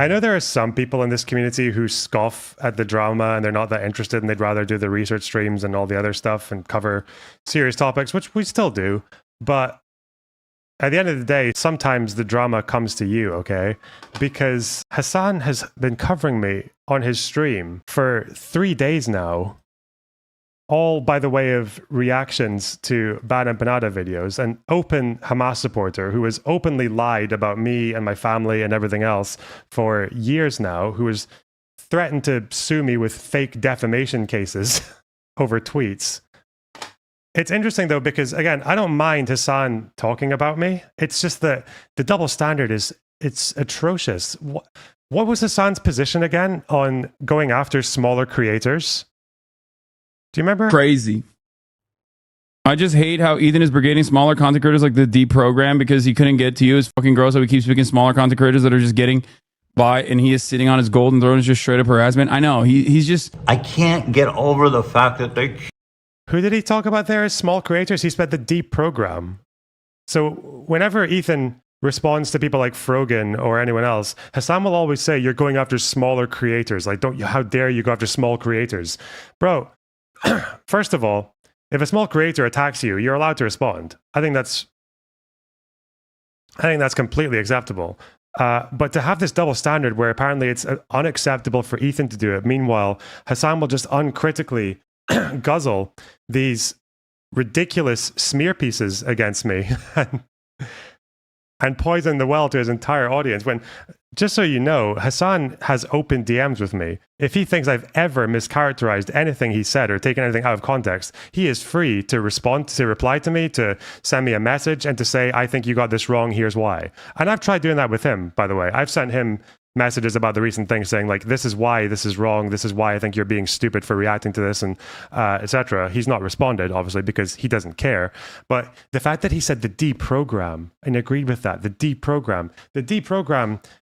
I know there are some people in this community who scoff at the drama and they're not that interested and they'd rather do the research streams and all the other stuff and cover serious topics, which we still do. But at the end of the day, sometimes the drama comes to you, okay? Because Hasan has been covering me on his stream for 3 days now, all by the way of reactions to Bad Empanada videos. An open Hamas supporter who has openly lied about me and my family and everything else for years now, who has threatened to sue me with fake defamation cases over tweets. It's interesting though, because again, I don't mind Hasan talking about me. It's just that the double standard it's atrocious. What was Hasan's position again on going after smaller creators? Do you remember? Crazy. I just hate how Ethan is brigading smaller content creators like the deprogram because he couldn't get to you. It's fucking gross how he keeps picking smaller content creators that are just getting by, and he is sitting on his golden throne. Is just straight up harassment. I know he's just. I can't get over the fact that they. Who did he talk about there as small creators? He said the deprogram. So whenever Ethan responds to people like Frogan or anyone else, Hasan will always say, "You're going after smaller creators. Like, how dare you go after small creators, bro?" First of all, if a small creator attacks you, you're allowed to respond. I think that's completely acceptable. But to have this double standard where apparently it's unacceptable for Ethan to do it, meanwhile, Hasan will just uncritically guzzle these ridiculous smear pieces against me and poison the well to his entire audience. When, just so you know, Hasan has open DMs with me. If he thinks I've ever mischaracterized anything he said or taken anything out of context, he is free to respond, to reply to me, to send me a message and to say, "I think you got this wrong, here's why." And I've tried doing that with him, by the way. I've sent him messages about the recent things saying like, "This is why this is wrong, this is why I think you're being stupid for reacting to this," and etc. He's not responded, obviously, because he doesn't care. But the fact that he said the deprogram and agreed with that, the deprogram,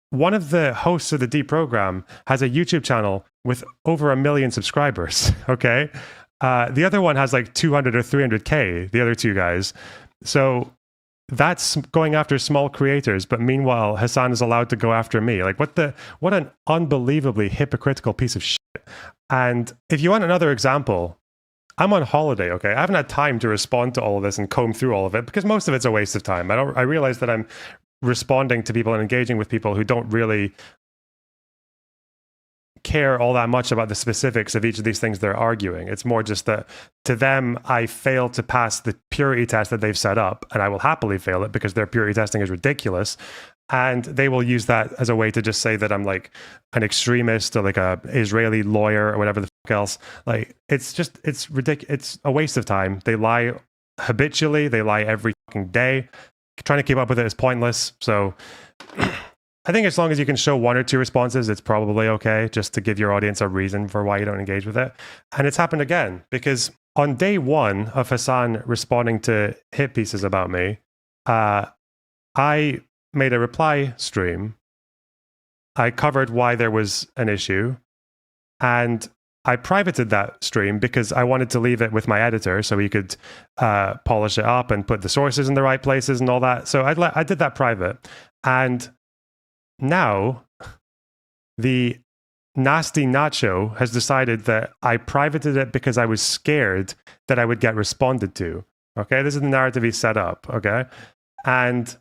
one of the hosts of the deprogram has a YouTube channel with over 1 million subscribers, okay? The other one has like 200 or 300K, the other two guys. So that's going after small creators, but meanwhile, Hasan is allowed to go after me. Like, what an unbelievably hypocritical piece of shit. And if you want another example, I'm on holiday, okay? I haven't had time to respond to all of this and comb through all of it because most of it's a waste of time. I realize that I'm responding to people and engaging with people who don't really care all that much about the specifics of each of these things they're arguing. It's more just that to them, I failed to pass the purity test that they've set up, and I will happily fail it because their purity testing is ridiculous. And they will use that as a way to just say that I'm like an extremist or like a Israeli lawyer or whatever the fuck else. Like, it's ridiculous. It's a waste of time. They lie habitually. They lie every fucking day. Trying to keep up with it is pointless. So I think as long as you can show 1 or 2 responses, it's probably okay, just to give your audience a reason for why you don't engage with it. And it's happened again, because on day 1 of Hasan responding to hit pieces about me, I made a reply stream. I covered why there was an issue, and I privated that stream because I wanted to leave it with my editor so he could polish it up and put the sources in the right places and all that. So I did that private. And now the nasty Nacho has decided that I privated it because I was scared that I would get responded to. Okay, this is the narrative he set up. Okay, and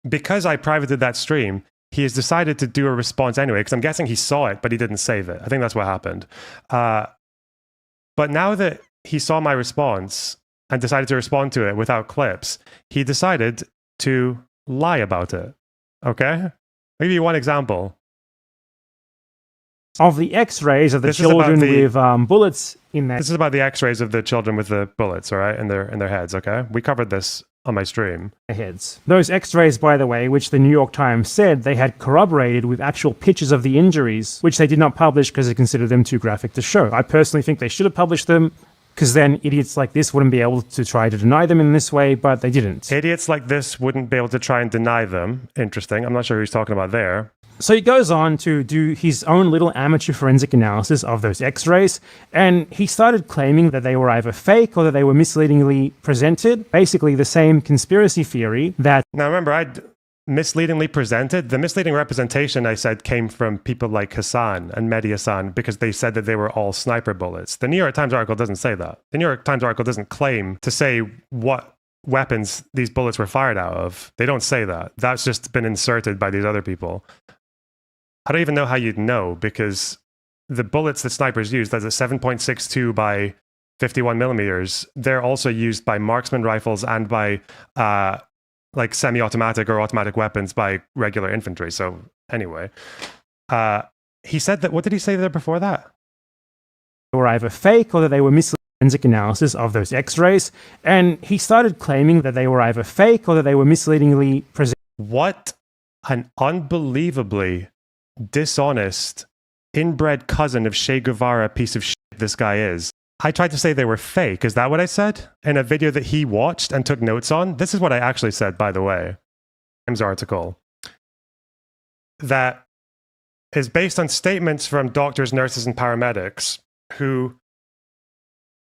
because I privated that stream, he has decided to do a response anyway, because I'm guessing he saw it, but he didn't save it. I think that's what happened. But now that he saw my response and decided to respond to it without clips, he decided to lie about it. Okay? I'll give you one example. Of the x-rays of the children with bullets in their... This is about the x-rays of the children with the bullets, all right, in their heads, okay? We covered this on my stream. Heads. Those x-rays, by the way, which the New York Times said they had corroborated with actual pictures of the injuries, which they did not publish because they considered them too graphic to show. I personally think they should have published them, because then idiots like this wouldn't be able to try to deny them in this way, but they didn't. Idiots like this wouldn't be able to try and deny them. Interesting. I'm not sure who he's talking about there. So he goes on to do his own little amateur forensic analysis of those x-rays, and he started claiming that they were either fake or that they were misleadingly presented. Basically the same conspiracy theory that... Now remember, misleadingly presented. The misleading representation, I said, came from people like Hasan and Mehdi Hasan because they said that they were all sniper bullets. The New York Times article doesn't say that. The New York Times article doesn't claim to say what weapons these bullets were fired out of. They don't say that. That's just been inserted by these other people. I don't even know how you'd know, because the bullets that snipers use, that's a 7.62 by 51 millimeters, they're also used by marksman rifles and by like semi-automatic or automatic weapons by regular infantry. So anyway, he said that, what did he say there before that? They were either fake or that they were misleading forensic analysis of those x-rays. And he started claiming that they were either fake or that they were misleadingly presented. What an unbelievably dishonest, inbred cousin of Che Guevara piece of shit this guy is. I tried to say they were fake. Is that what I said? In a video that he watched and took notes on? This is what I actually said, by the way. Times article. That is based on statements from doctors, nurses, and paramedics who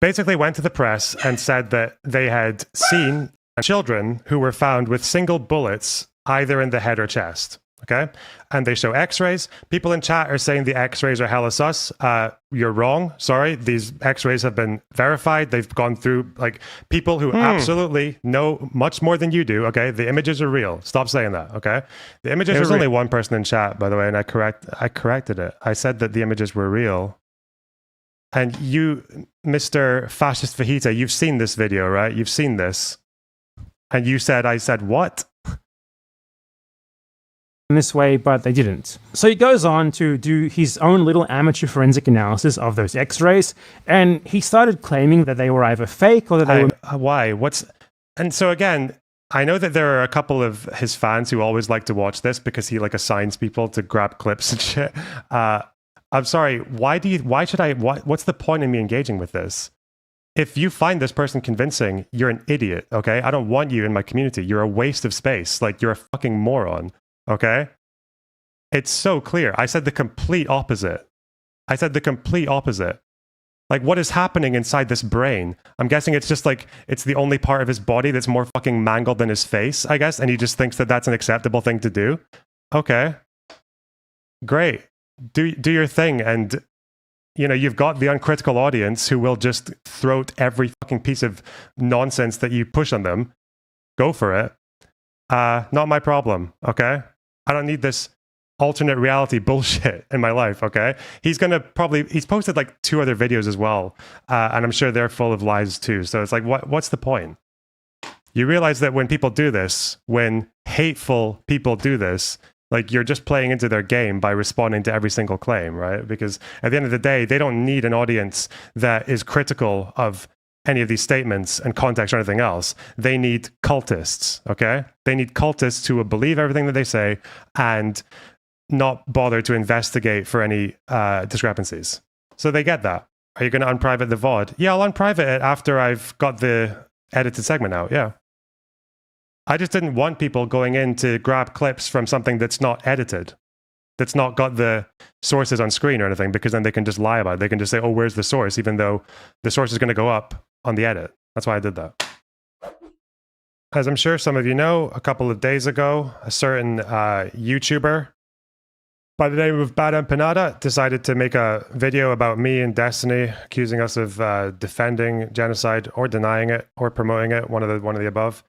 basically went to the press and said that they had seen children who were found with single bullets either in the head or chest. Okay? And they show x-rays. People in chat are saying the x-rays are hella sus. You're wrong. Sorry. These x-rays have been verified. They've gone through, like, people who absolutely know much more than you do. Okay? The images are real. Stop saying that. Okay? The images There's only one person in chat, by the way, and I corrected it. I said that the images were real. And you, Mr. Fascist Fajita, you've seen this video, right? You've seen this. And you said, I said, what? In this way, but they didn't. So he goes on to do his own little amateur forensic analysis of those x-rays, and he started claiming that they were either fake or that they were... Why? And so again, I know that there are a couple of his fans who always like to watch this because he like assigns people to grab clips and shit. I'm sorry, what's the point in me engaging with this? If you find this person convincing, you're an idiot, okay? I don't want you in my community. You're a waste of space. Like, you're a fucking moron. Okay? It's so clear. I said the complete opposite. Like, what is happening inside this brain? I'm guessing it's just like, it's the only part of his body that's more fucking mangled than his face, I guess, and he just thinks that that's an acceptable thing to do. Okay. Great. Do your thing, and, you know, you've got the uncritical audience who will just throat every fucking piece of nonsense that you push on them. Go for it. Not my problem, okay? I don't need this alternate reality bullshit in my life, okay? He's posted like 2 other videos as well, and I'm sure they're full of lies too. So it's like, what's the point? You realize that when people do this, when hateful people do this, like, you're just playing into their game by responding to every single claim, right? Because at the end of the day, they don't need an audience that is critical of any of these statements and context or anything else. They need cultists, okay? They need cultists who will believe everything that they say and not bother to investigate for any discrepancies. So they get that. Are you going to unprivate the VOD? Yeah, I'll unprivate it after I've got the edited segment out, yeah. I just didn't want people going in to grab clips from something that's not edited, that's not got the sources on screen or anything, because then they can just lie about it. They can just say, oh, where's the source? Even though the source is going to go up on the edit. That's why I did that. As I'm sure some of you know, a couple of days ago, a certain YouTuber by the name of Bad Empanada decided to make a video about me and Destiny, accusing us of defending genocide or denying it or promoting it, one of the above.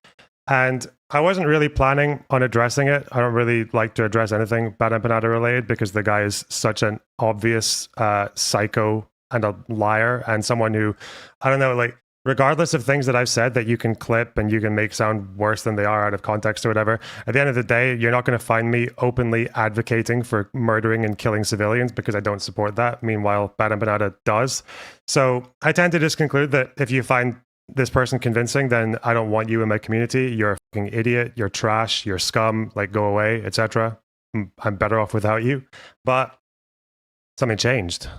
And I wasn't really planning on addressing it. I don't really like to address anything Bad Empanada related because the guy is such an obvious psycho and a liar and someone who, I don't know, like, regardless of things that I've said that you can clip and you can make sound worse than they are out of context or whatever, at the end of the day, you're not going to find me openly advocating for murdering and killing civilians because I don't support that. Meanwhile, Bad Empanada does. So I tend to just conclude that if you find this person convincing, then I don't want you in my community. You're a fucking idiot. You're trash. You're scum. Like, go away, etc. I'm better off without you. But something changed.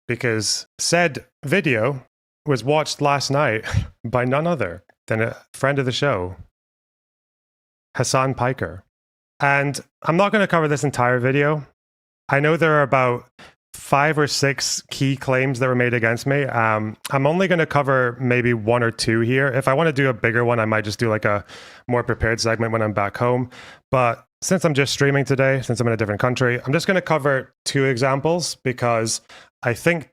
Because said video was watched last night by none other than a friend of the show, Hasan Piker. And I'm not going to cover this entire video. I know there are about 5 or 6 key claims that were made against me. I'm only going to cover maybe 1 or 2 here. If I want to do a bigger one, I might just do like a more prepared segment when I'm back home. But since I'm just streaming today, since I'm in a different country, I'm just going to cover 2 examples because I think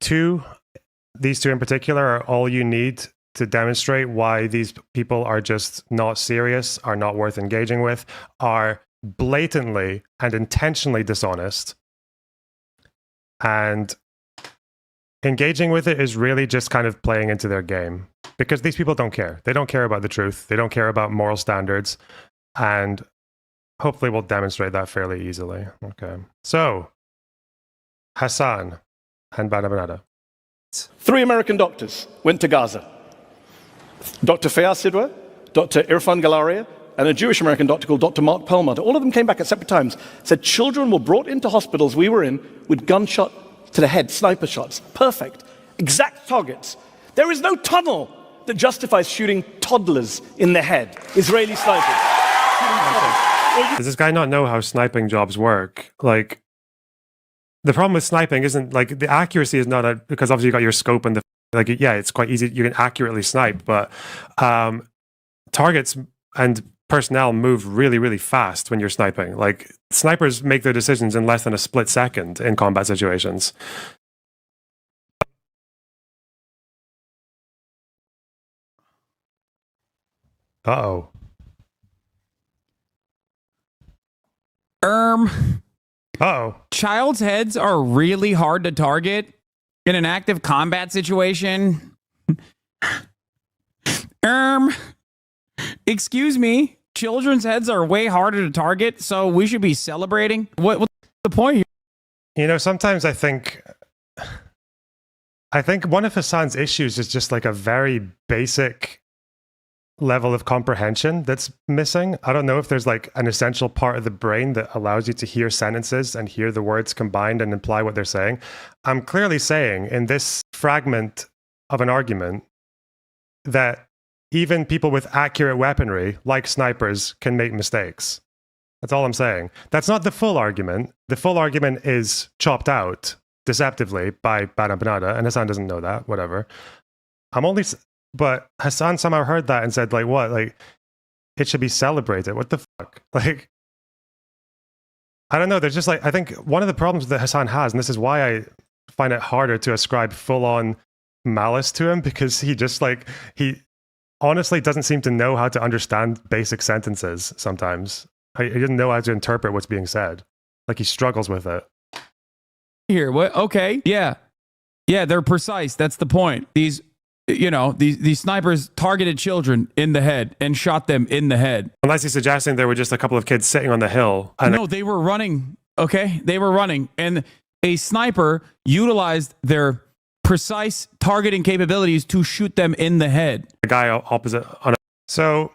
these 2 in particular are all you need to demonstrate why these people are just not serious, are not worth engaging with, are blatantly and intentionally dishonest. And engaging with it is really just kind of playing into their game because these people don't care. They don't care about the truth. They don't care about moral standards. And hopefully we'll demonstrate that fairly easily. Okay. So, Hasan and Bada. 3 American doctors went to Gaza. Dr. Feyyaz Sidwa, Dr. Irfan Galaria, and a Jewish American doctor called Dr. Mark Perlmutter. All of them came back at separate times, said children were brought into hospitals we were in with gunshot to the head, sniper shots. Perfect. Exact targets. There is no tunnel that justifies shooting toddlers in the head. Israeli snipers. Does this guy not know how sniping jobs work? Like, the problem with sniping isn't, like, the accuracy is not because obviously you got your scope and yeah, it's quite easy. You can accurately snipe, but targets and personnel move really, really fast when you're sniping. Like, snipers make their decisions in less than a split second in combat situations. Uh-oh. Uh-oh. Child's heads are really hard to target in an active combat situation. Excuse me. Children's heads are way harder to target, so we should be celebrating. What's the point here? You know, sometimes I think one of Hasan's issues is just like a very basic level of comprehension that's missing. I don't know if there's like an essential part of the brain that allows you to hear sentences and hear the words combined and imply what they're saying. I'm clearly saying in this fragment of an argument that even people with accurate weaponry, like snipers, can make mistakes. That's all I'm saying. That's not the full argument. The full argument is chopped out deceptively by Bada, and Hasan doesn't know that, whatever. But Hasan somehow heard that and said, like, what? Like, it should be celebrated. What the fuck? Like, I don't know. There's just like, I think one of the problems that Hasan has, and this is why I find it harder to ascribe full-on malice to him, because he just like, he honestly doesn't seem to know how to understand basic sentences sometimes. He didn't know how to interpret what's being said. Like, he struggles with it. Here, what? Okay, yeah. Yeah, they're precise. That's the point. These snipers targeted children in the head and shot them in the head. Unless he's suggesting there were just a couple of kids sitting on the hill. No, they were running. Okay, they were running. And a sniper utilized their precise targeting capabilities to shoot them in the head. The guy opposite. So,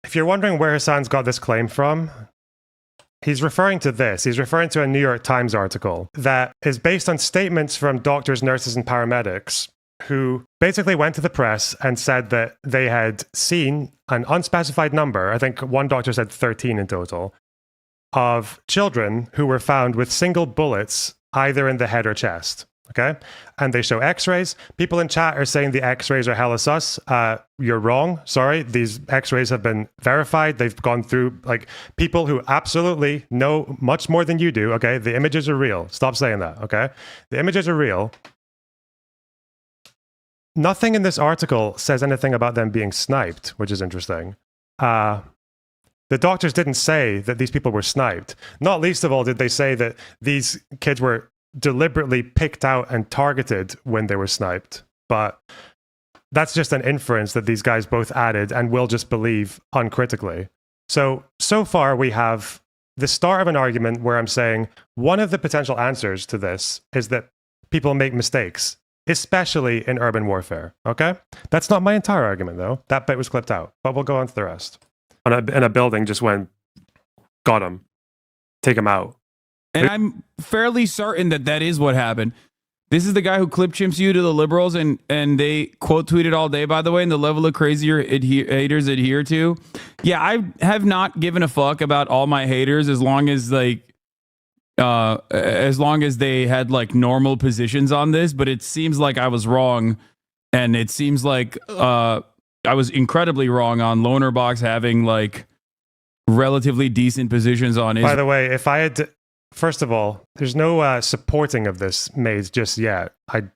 if you're wondering where Hasan's got this claim from, he's referring to this. He's referring to a New York Times article that is based on statements from doctors, nurses, and paramedics who basically went to the press and said that they had seen an unspecified number, I think one doctor said 13 in total, of children who were found with single bullets either in the head or chest. Okay? And they show x-rays. People in chat are saying the x-rays are hella sus. You're wrong. Sorry. These x-rays have been verified. They've gone through, like, people who absolutely know much more than you do. Okay? The images are real. Stop saying that. Okay? The images are real. Nothing in this article says anything about them being sniped, which is interesting. The doctors didn't say that these people were sniped. Not least of all did they say that these kids were deliberately picked out and targeted when they were sniped. But that's just an inference that these guys both added and will just believe uncritically. So far we have the start of an argument where I'm saying one of the potential answers to this is that people make mistakes, especially in urban warfare. Okay? That's not my entire argument, though. That bit was clipped out, but we'll go on to the rest. In a building just went, got him, take him out. And I'm fairly certain that is what happened. This is the guy who clip chimps you to the liberals, and they quote tweeted all day, by the way, and the level of crazier haters adhere to. Yeah, I have not given a fuck about all my haters as long as, like, as long as they had like normal positions on this. But it seems like I was wrong, and it seems like I was incredibly wrong on LonerBox having like relatively decent positions on Israel. By the way, if I had, first of all, there's no supporting of this made just yet.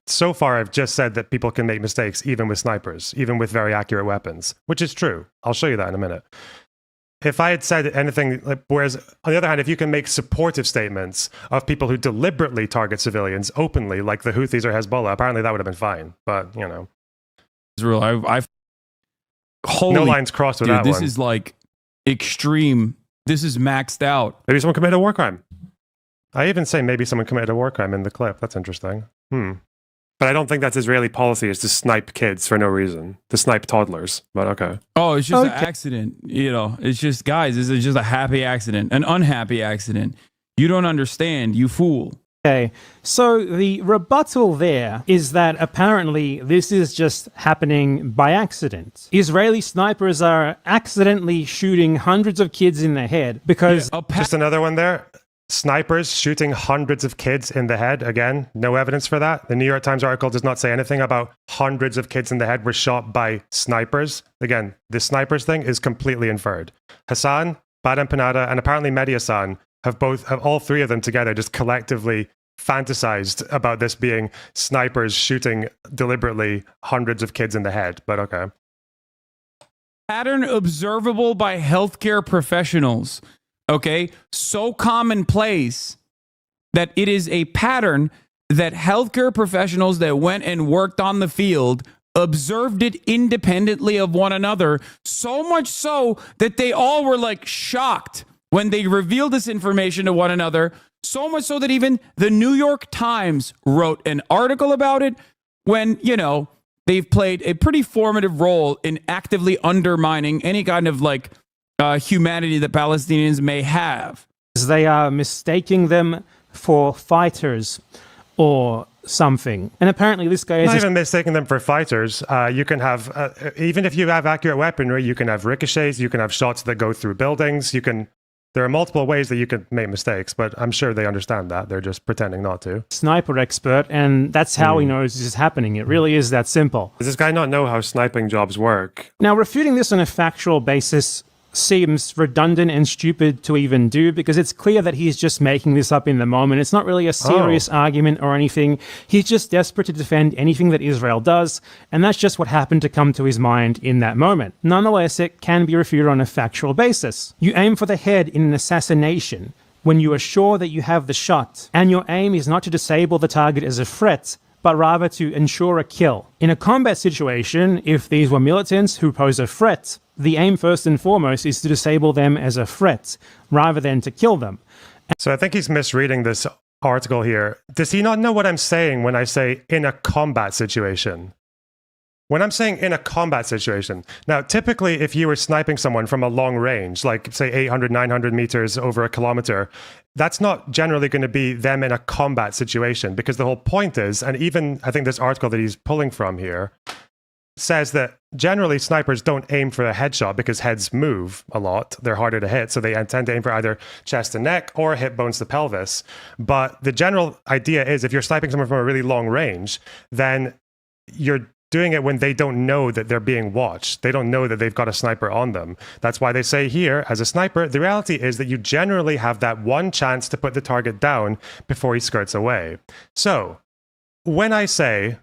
So far, I've just said that people can make mistakes even with snipers, even with very accurate weapons, which is true. I'll show you that in a minute. If I had said anything, whereas on the other hand, if you can make supportive statements of people who deliberately target civilians openly, like the Houthis or Hezbollah, apparently that would have been fine. But, you know. Israel, I've holy, no lines crossed with dude, that this one. is like extreme. This is maxed out. Maybe someone committed a war crime. I even say maybe someone committed a war crime in the clip. That's interesting. But I don't think that's Israeli policy, is to snipe kids for no reason, to snipe toddlers. But okay. Oh, it's just an accident. You know, it's just, guys, this is just a happy accident, an unhappy accident. You don't understand, you fool. Okay, so the rebuttal there is that apparently this is just happening by accident. Israeli snipers are accidentally shooting hundreds of kids in the head because... Just another one there. Snipers shooting hundreds of kids in the head. Again, no evidence for that. The New York Times article does not say anything about hundreds of kids in the head were shot by snipers. Again, the snipers thing is completely inferred. Hasan, Badem Panada, and apparently Mehdi Hasan have all three of them together just collectively fantasized about this being snipers shooting deliberately hundreds of kids in the head. But okay. Pattern observable by healthcare professionals. Okay, so commonplace that it is a pattern that healthcare professionals that went and worked on the field observed it independently of one another, so much so that they all were like shocked when they revealed this information to one another, so much so that even the New York Times wrote an article about it when, you know, they've played a pretty formative role in actively undermining any kind of like humanity that Palestinians may have. They are mistaking them for fighters or something. And apparently this guy is... Not even mistaking them for fighters. You can have, even if you have accurate weaponry, you can have ricochets, you can have shots that go through buildings, there are multiple ways that you can make mistakes, but I'm sure they understand that. They're just pretending not to. Sniper expert, and that's how he knows this is happening. It really is that simple. Does this guy not know how sniping jobs work? Now, refuting this on a factual basis seems redundant and stupid to even do, because it's clear that he's just making this up in the moment. It's not really a serious argument or anything. He's just desperate to defend anything that Israel does, and that's just what happened to come to his mind in that moment. Nonetheless, it can be refuted on a factual basis. You aim for the head in an assassination when you are sure that you have the shot, and your aim is not to disable the target as a threat, but rather to ensure a kill. In a combat situation, if these were militants who pose a threat, the aim first and foremost is to disable them as a threat, rather than to kill them. So I think he's misreading this article here. Does he not know what I'm saying when I say in a combat situation? When I'm saying in a combat situation, now typically if you were sniping someone from a long range, like say 800, 900 meters over a kilometer, that's not generally going to be them in a combat situation, because the whole point is, and even I think this article that he's pulling from here says that generally snipers don't aim for a headshot because heads move a lot. They're harder to hit, so they tend to aim for either chest and neck or hip bones to pelvis. But the general idea is if you're sniping someone from a really long range, then you're doing it when they don't know that they're being watched. They don't know that they've got a sniper on them. That's why they say here, as a sniper, the reality is that you generally have that one chance to put the target down before he skirts away. So when I say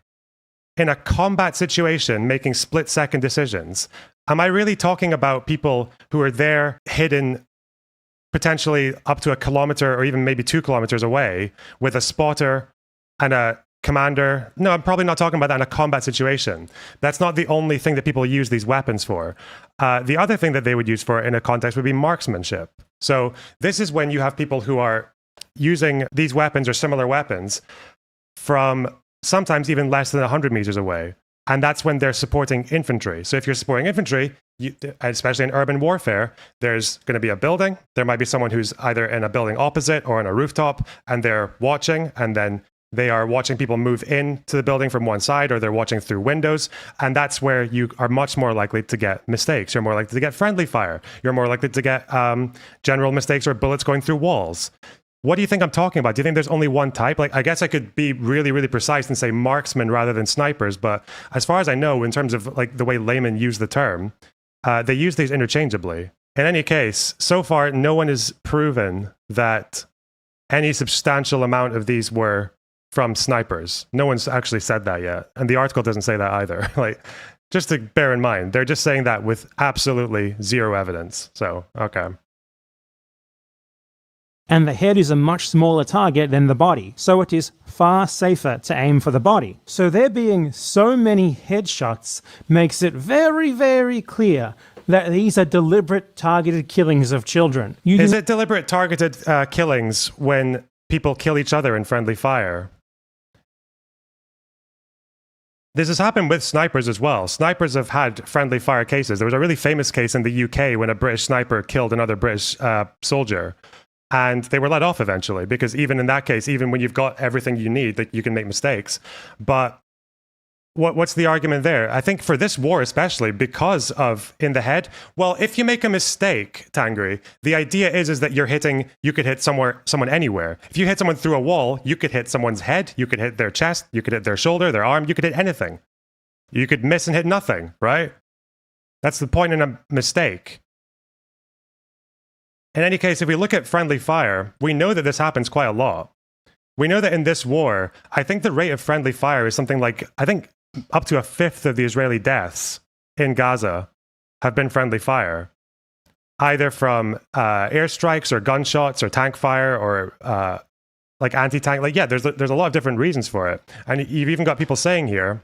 in a combat situation, making split-second decisions, am I really talking about people who are there hidden potentially up to a kilometer or even maybe 2 kilometers away with a spotter and a commander? No, I'm probably not talking about that in a combat situation. That's not the only thing that people use these weapons for. The other thing that they would use for in a context would be marksmanship. So this is when you have people who are using these weapons or similar weapons from sometimes even less than 100 meters away. And that's when they're supporting infantry. So if you're supporting infantry, especially in urban warfare, there's going to be a building. There might be someone who's either in a building opposite or on a rooftop, and they're watching, and then they are watching people move into the building from one side, or they're watching through windows. And that's where you are much more likely to get mistakes. You're more likely to get friendly fire. You're more likely to get general mistakes or bullets going through walls. What do you think I'm talking about? Do you think there's only one type? Like, I guess I could be really, really precise and say marksmen rather than snipers, but as far as I know, in terms of like the way laymen use the term, they use these interchangeably. In any case, so far, no one has proven that any substantial amount of these were from snipers. No one's actually said that yet. And the article doesn't say that either. Like, just to bear in mind, they're just saying that with absolutely zero evidence. So, okay. And the head is a much smaller target than the body, so it is far safer to aim for the body. So there being so many headshots makes it very, very clear that these are deliberate targeted killings of children. Is it deliberate targeted killings when people kill each other in friendly fire? This has happened with snipers as well. Snipers have had friendly fire cases. There was a really famous case in the UK when a British sniper killed another British soldier. And they were let off eventually, because even in that case, even when you've got everything you need, that you can make mistakes. But what's the argument there? I think for this war especially, because of in the head, well, if you make a mistake, Tangri, the idea is that you could hit someone anywhere. If you hit someone through a wall, you could hit someone's head, you could hit their chest, you could hit their shoulder, their arm, you could hit anything. You could miss and hit nothing, right? That's the point in a mistake. In any case, if we look at friendly fire, we know that this happens quite a lot. We know that in this war, I think the rate of friendly fire is something like, I think up to a fifth of the Israeli deaths in Gaza have been friendly fire, either from airstrikes or gunshots or tank fire or like anti-tank. Like, yeah, there's a lot of different reasons for it. And you've even got people saying here,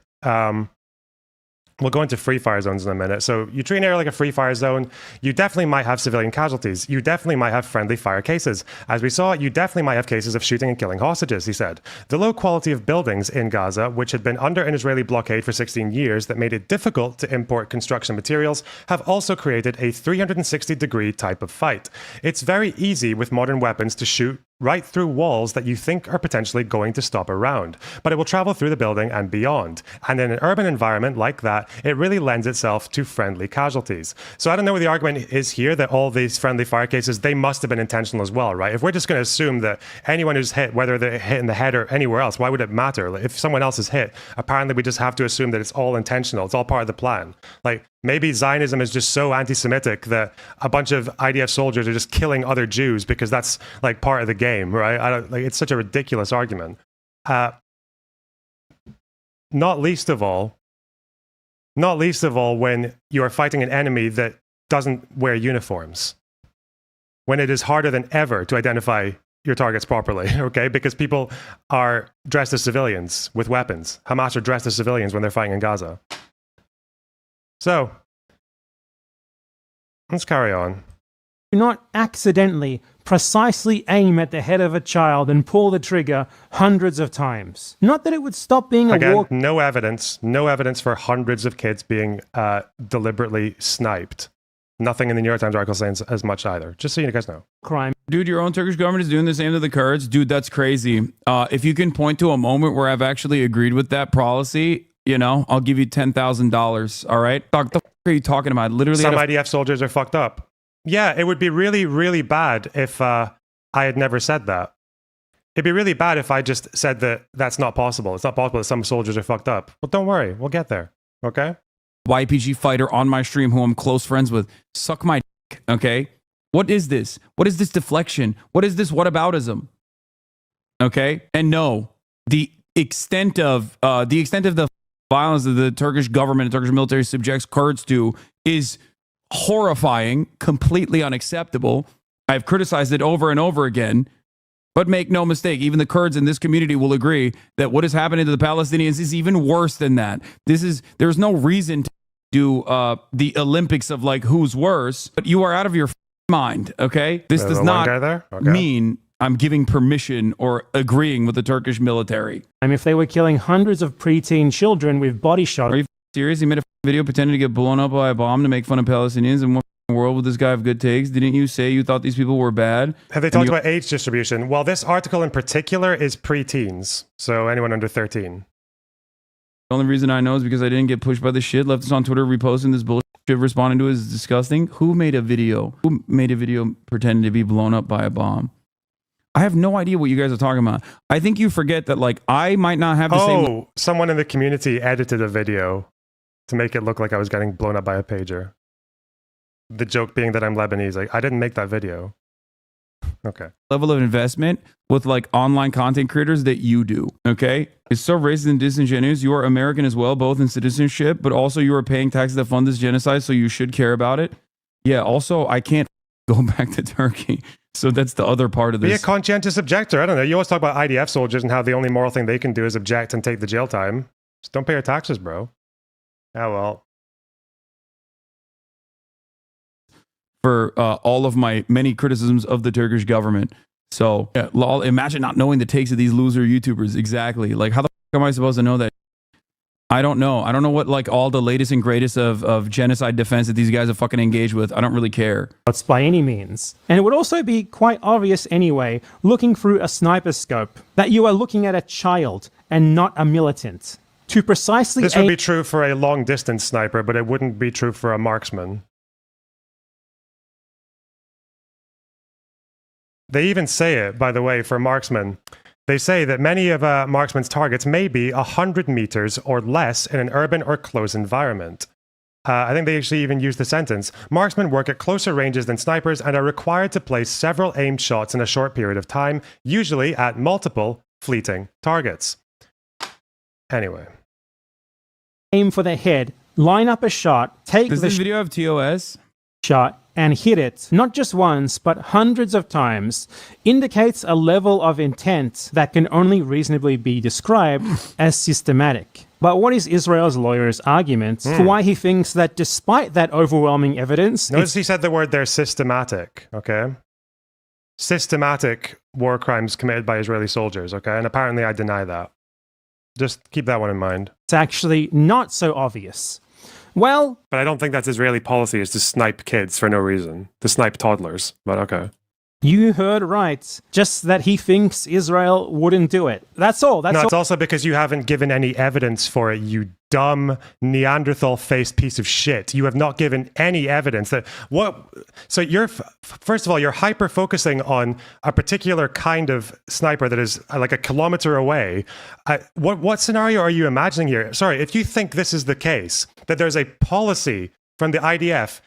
we'll go into free fire zones in a minute. So you treat an area like a free fire zone, you definitely might have civilian casualties. You definitely might have friendly fire cases. As we saw, you definitely might have cases of shooting and killing hostages, he said. The low quality of buildings in Gaza, which had been under an Israeli blockade for 16 years that made it difficult to import construction materials, have also created a 360-degree type of fight. It's very easy with modern weapons to shoot right through walls that you think are potentially going to stop a round, but it will travel through the building and beyond. And in an urban environment like that, it really lends itself to friendly casualties. So I don't know what the argument is here, that all these friendly fire cases, they must have been intentional as well, right? If we're just going to assume that anyone who's hit, whether they're hit in the head or anywhere else, why would it matter? If someone else is hit, apparently we just have to assume that it's all intentional. It's all part of the plan. Like, maybe Zionism is just so anti-Semitic that a bunch of IDF soldiers are just killing other Jews because that's like part of the game, right? It's such a ridiculous argument. Not least of all when you are fighting an enemy that doesn't wear uniforms. When it is harder than ever to identify your targets properly, okay? Because people are dressed as civilians with weapons. Hamas are dressed as civilians when they're fighting in Gaza. So, let's carry on. Do not accidentally precisely aim at the head of a child and pull the trigger hundreds of times. Not that it would stop being a war. No evidence for hundreds of kids being deliberately sniped. Nothing in the New York Times article saying as much either. Just so you guys know. Crime. Dude, your own Turkish government is doing the same to the Kurds. Dude, that's crazy. If you can point to a moment where I've actually agreed with that policy, you know, I'll give you $10,000. All right. What the fuck are you talking about? Literally, some IDF soldiers are fucked up. Yeah, it would be really, really bad if I had never said that. It'd be really bad if I just said that that's not possible. It's not possible that some soldiers are fucked up. But don't worry, we'll get there. Okay. YPG fighter on my stream who I'm close friends with. Suck my dick. Okay. What is this? What is this deflection? What is this whataboutism? Okay. And no, the extent of the violence that the Turkish government and Turkish military subjects Kurds to is horrifying, completely unacceptable. I've criticized it over and over again, but make no mistake, even the Kurds in this community will agree that what is happening to the Palestinians is even worse than that. There's no reason to do the Olympics of like who's worse, but you are out of your mind, okay? This does not mean I'm giving permission or agreeing with the Turkish military. If they were killing hundreds of preteen children with body shots. Are you serious? He made a video pretending to get blown up by a bomb to make fun of Palestinians. And what world would this guy have good takes? Didn't you say you thought these people were bad? Have they talked about age distribution? Well, this article in particular is preteens. So anyone under 13. The only reason I know is because I didn't get pushed by the shit. Left us on Twitter reposting this bullshit, responding to it is disgusting. Who made a video? Who made a video pretending to be blown up by a bomb? I have no idea what you guys are talking about. I think you forget that, like, I might not have the same. Oh, someone in the community edited a video to make it look like I was getting blown up by a pager. The joke being that I'm Lebanese. Like, I didn't make that video. Okay. Level of investment with like online content creators that you do. Okay. It's so racist and disingenuous. You are American as well, both in citizenship, but also you are paying taxes that fund this genocide. So you should care about it. Yeah. Also, I can't go back to Turkey. So that's the other part of this. Be a conscientious objector. I don't know. You always talk about IDF soldiers and how the only moral thing they can do is object and take the jail time. Just don't pay your taxes, bro. Oh, well. For all of my many criticisms of the Turkish government. So yeah, imagine not knowing the takes of these loser YouTubers. Exactly. Like, how the fuck am I supposed to know that? I don't know. I don't know what like all the latest and greatest of genocide defense that these guys have fucking engaged with. I don't really care. It's by any means. And it would also be quite obvious anyway, looking through a sniper scope, that you are looking at a child and not a militant. To precisely This would be true for a long distance sniper, but it wouldn't be true for a marksman. They even say it, by the way, for marksmen. They say that many of a marksman's targets may be 100 meters or less in an urban or closed environment. I think they actually even use the sentence, marksmen work at closer ranges than snipers and are required to place several aimed shots in a short period of time, usually at multiple fleeting targets. Anyway. Aim for the head, line up a shot, take Does the this video have TOS? shot, and hit it, not just once, but hundreds of times, indicates a level of intent that can only reasonably be described as systematic. But what is Israel's lawyer's argument for why he thinks that despite that overwhelming evidence... Notice he said the word there, systematic, okay? Systematic war crimes committed by Israeli soldiers, okay? And apparently I deny that. Just keep that one in mind. It's actually not so obvious. Well... But I don't think that's Israeli policy, is to snipe kids for no reason. To snipe toddlers, but okay. You heard right. Just that he thinks Israel wouldn't do it. That's all. That's no, all. it's also because you haven't given any evidence for it, you dumb Neanderthal-faced piece of shit. You have not given any evidence that what. So you're first of all, you're hyper-focusing on a particular kind of sniper that is like a kilometer away. What scenario are you imagining here? Sorry, if you think this is the case, that there's a policy from the IDF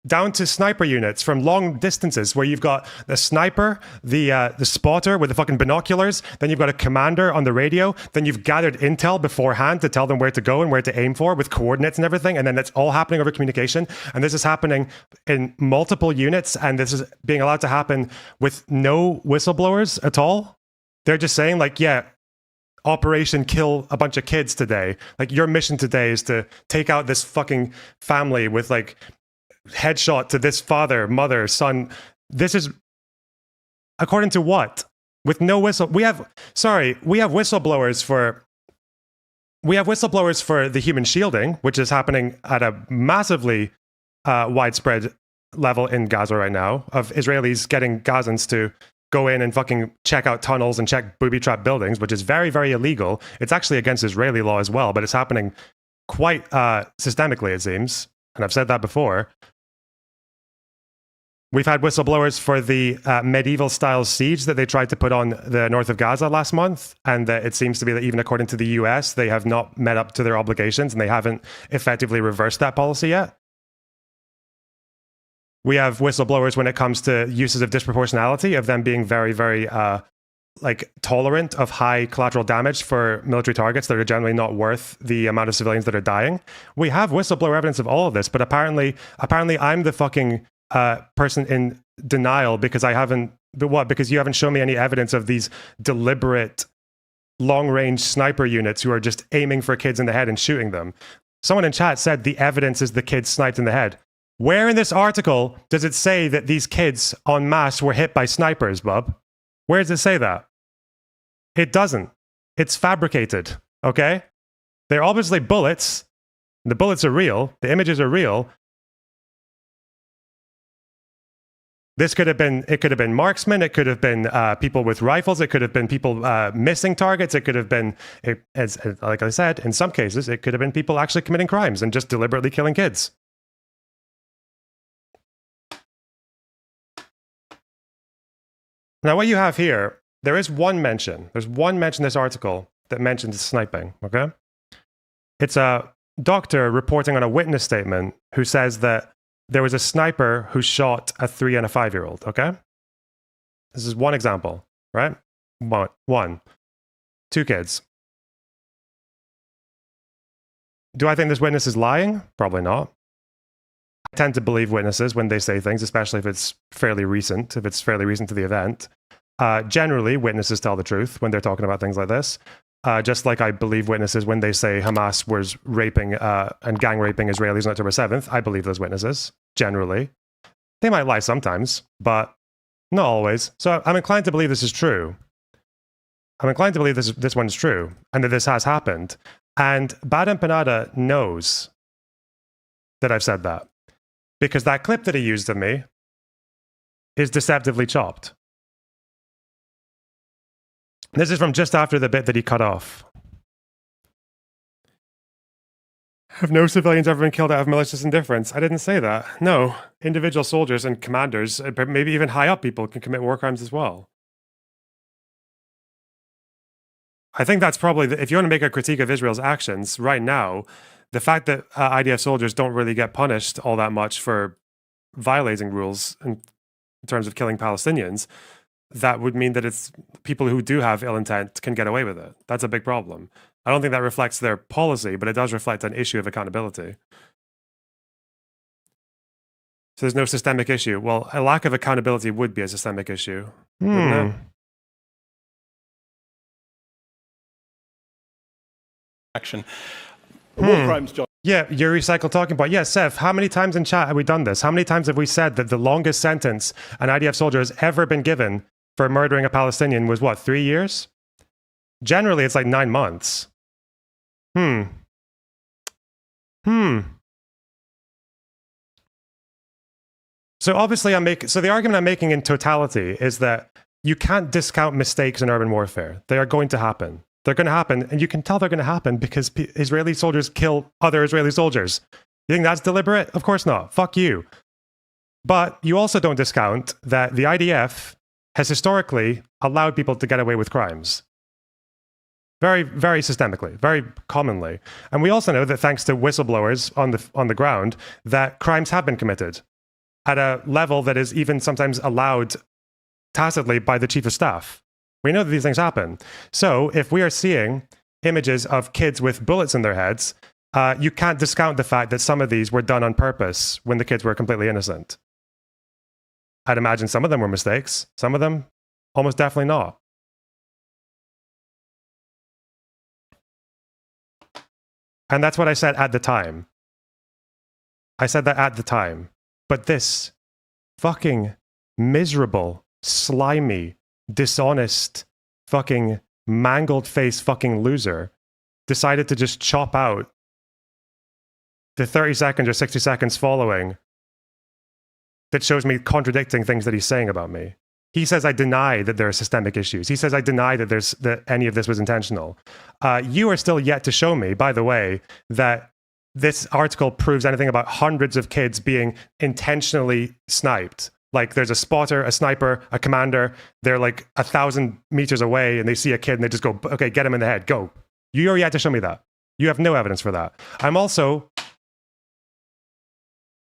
down to sniper units from long distances where you've got the sniper, the spotter with the fucking binoculars, then you've got a commander on the radio, then you've gathered intel beforehand to tell them where to go and where to aim for with coordinates and everything, and then it's all happening over communication, and this is happening in multiple units, and this is being allowed to happen with no whistleblowers at all. They're just saying like, yeah, Operation kill a bunch of kids today. Like, your mission today is to take out this fucking family with like headshot to this father, mother, son. This is according to what? With no whistle. We have whistleblowers for the human shielding, which is happening at a massively widespread level in Gaza right now, of Israelis getting Gazans to go in and fucking check out tunnels and check booby trap buildings, which is very, very illegal. It's actually against Israeli law as well, but it's happening quite systemically, it seems. And I've said that before. We've had whistleblowers for the medieval-style siege that they tried to put on the north of Gaza last month, and it seems to be that even according to the US, they have not met up to their obligations, and they haven't effectively reversed that policy yet. We have whistleblowers when it comes to uses of disproportionality, of them being very, very like tolerant of high collateral damage for military targets that are generally not worth the amount of civilians that are dying. We have whistleblower evidence of all of this, but apparently I'm the fucking person in denial because because you haven't shown me any evidence of these deliberate long-range sniper units who are just aiming for kids in the head and shooting them. Someone in chat said the evidence is the kids sniped in the head. Where in this article does it say that these kids en masse were hit by snipers, bub? Where does it say that? It doesn't. It's fabricated, okay? They're obviously bullets. The bullets are real. The images are real. It could have been marksmen. It could have been people with rifles. It could have been people missing targets. It could have been, like I said, in some cases, it could have been people actually committing crimes and just deliberately killing kids. Now, what you have here, there is one mention. There's one mention in this article that mentions sniping, okay? It's a doctor reporting on a witness statement who says that there was a sniper who shot a 3 and a 5-year-old, okay? This is one example, right? One. 2 kids. Do I think this witness is lying? Probably not. I tend to believe witnesses when they say things, especially if it's fairly recent to the event. Generally, witnesses tell the truth when they're talking about things like this. Just like I believe witnesses when they say Hamas was raping and gang raping Israelis on October 7th. I believe those witnesses, generally. They might lie sometimes, but not always. So I'm inclined to believe this is true. I'm inclined to believe this one's true, and that this has happened. And Bad Empanada knows that I've said that, because that clip that he used of me is deceptively chopped. This is from just after the bit that he cut off. Have no civilians ever been killed out of malicious indifference? I didn't say that. No. Individual soldiers and commanders, maybe even high up people, can commit war crimes as well. I think that's probably, if you want to make a critique of Israel's actions right now, the fact that IDF soldiers don't really get punished all that much for violating rules in terms of killing Palestinians, that would mean that it's people who do have ill intent can get away with it. That's a big problem. I don't think that reflects their policy, but it does reflect an issue of accountability. So there's no systemic issue. Well, a lack of accountability would be a systemic issue, wouldn't it? Action. War crimes, John. Yeah, your recycle talking point. Yeah, Sev, how many times in chat have we done this? How many times have we said that the longest sentence an IDF soldier has ever been given for murdering a Palestinian was what, 3 years? Generally, it's like 9 months. So obviously so the argument I'm making in totality is that you can't discount mistakes in urban warfare. They are going to happen. They're going to happen, and you can tell they're going to happen because Israeli soldiers kill other Israeli soldiers. You think that's deliberate? Of course not. Fuck you. But you also don't discount that the IDF has historically allowed people to get away with crimes. Very, very systemically, very commonly. And we also know that thanks to whistleblowers on the ground, that crimes have been committed at a level that is even sometimes allowed tacitly by the chief of staff. We know that these things happen. So if we are seeing images of kids with bullets in their heads, you can't discount the fact that some of these were done on purpose when the kids were completely innocent. I'd imagine some of them were mistakes. Some of them, almost definitely not. And that's what I said at the time. I said that at the time. But this fucking miserable, slimy, dishonest, fucking mangled face fucking loser decided to just chop out the 30 seconds or 60 seconds following that shows me contradicting things that he's saying about me. He says I deny that there are systemic issues. He says I deny that any of this was intentional. You are still yet to show me, by the way, that this article proves anything about hundreds of kids being intentionally sniped. Like there's a spotter, a sniper, a commander. They're like 1,000 meters away and they see a kid and they just go, okay, get him in the head, go. You are yet to show me that. You have no evidence for that. I'm also,